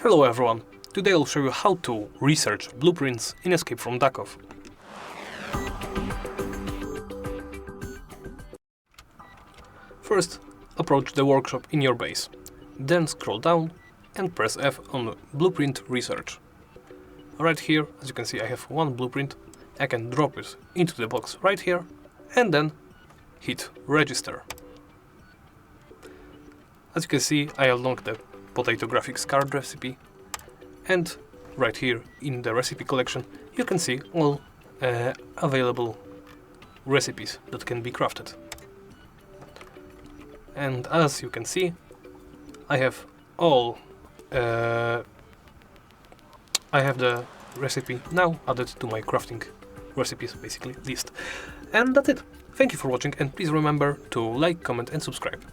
Hello everyone! Today I'll show you how to research blueprints in Escape from Duckov. First, approach the workshop in your base. Then scroll down and press F on Blueprint Research. Right here, as you can see, I have one blueprint. I can drop it into the box right here and then hit Register. As you can see, I unlocked the potato graphics card recipe, and right here in the recipe collection you can see all available recipes that can be crafted. And as you can see, I have all I have the recipe now added to my crafting recipes basically list. And that's it. Thank you for watching, and please remember to like, comment and subscribe.